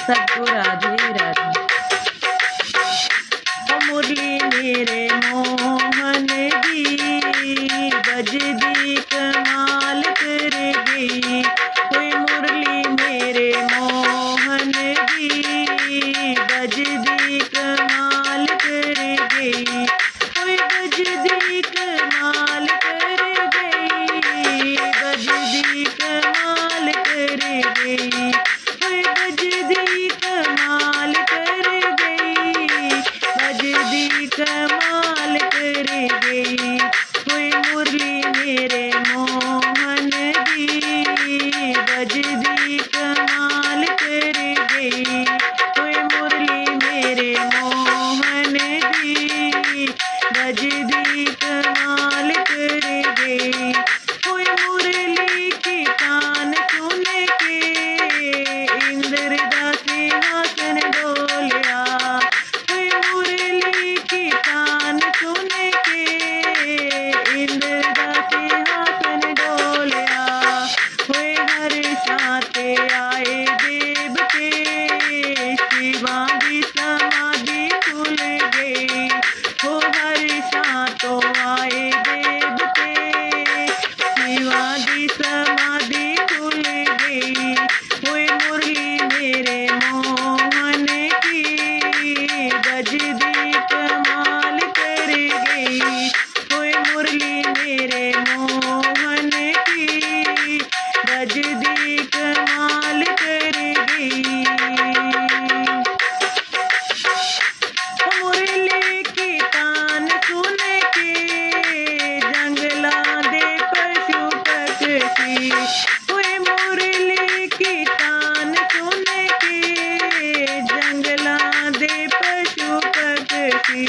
सबको राधे राधे। ओ मुरली मेरे मोहन दी बजदी कमाल कर गई। कोई मुरली मेरे मोहन दी बजदी कमाल कर गई। कोई बजदी कमाल कर गई, बजदी कमाल कर गई। कोई बजदी कमाल कर गई, बजदी कमाल कर गई। कोई मुरली मेरे मोहन दी बजदी कमाल कर गई। कोई मुरली मेरे मोहन दी बजदी कमाल कर गई। कोई मुरली की तान सुन के इंद्र दा सिंहासन डोलिया। कोई मुरली की तान सुन के इंद्र दा सिंहासन डोलिया। कोई हर शाते आए देवते, शिवा दी समाधि खुल गई। हो हर शातों आए देवते, शिवा दी समाधि खुल गई। कोई मुरली मेरे मोहन की बजदी कमाल कर गई। कोई मुरली मेरे मोहन की बजदी कमाल कर गई। मुरली की तान सुन के जंगला दे पशु पक्षी। कोई मुरली की तान सुन के जंगला दे पशु पक्षी।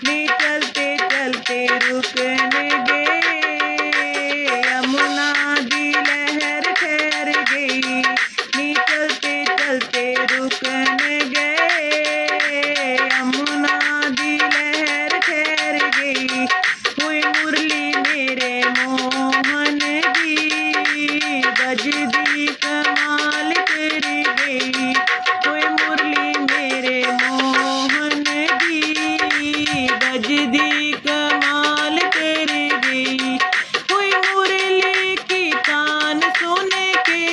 नी चलते चलते रुकन गए, यमुना दी लहर ठहर गई। नी चलते चलते रुकन गए, यमुना दी लहर ठहर गई। कोई मुरली मेरे मोहन दी बजदी कमाल कर गई। कोई मुरली मेरे मोहन दी बजदी कमाल कर गई। कोई मुरली की तान सुन के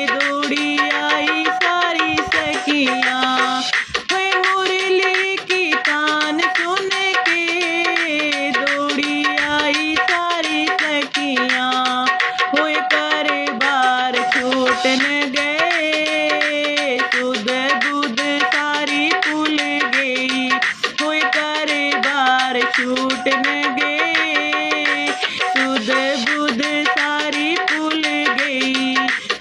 दौड़ी आई सारी सखियाँ। कोई मुरली की तान सुन के दौड़ी आई सारी सखियाँ। होए कर बार छूटन गए, सुध बुध सारी भूल गई। होए कर बार छूटन गए, सुध बुध सारी भूल गई।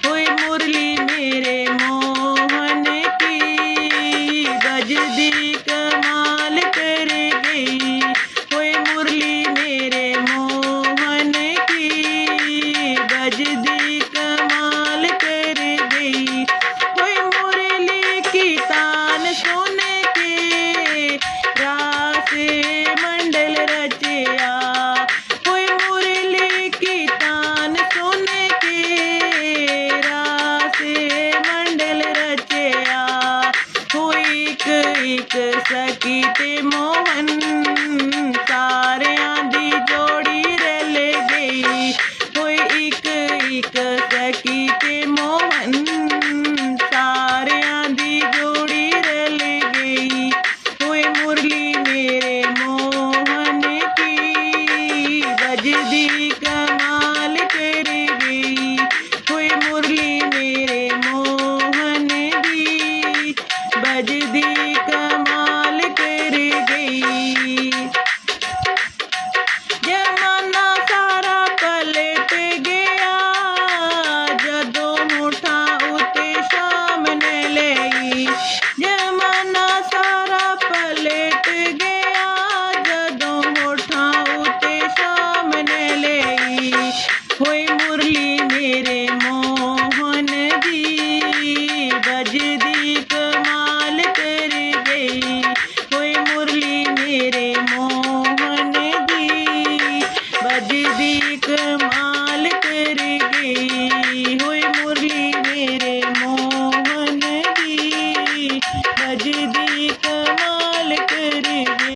कोई मुरली मेरे मोहन की बजदी कमाल कर गई। कोई मुरली मेरे मोहन की बजदी कमाल कर गई। कोई मुरली की तान सुन के रास मंडल रचिया। कोई मुरली की तान सुन के रास मंडल रचिया। कोई एक सखी ते मोहन सारियां दी जोड़ी रल गई। कोई एक सखी ते मोहन सारियां दी जोड़ी रल गई। कोई मुरली मेरे मोहन की बजदी कमाल कर गई। कोई मुरली मेरे मोहन दी बजदी कमाल कर गई। जमाना सारा पलट गया, जदों मुठा उते सामने लई। जमाना सारा पलट गया, जदों मुठा उते सामने लई। कोई मुरली मेरे मोहन दी बजदी कमाल कर गई। कोई मुरली मेरे मोहन दी बजदी कमाल कर गई। होए मुरली मेरे मोहन दी कमाल कर दे।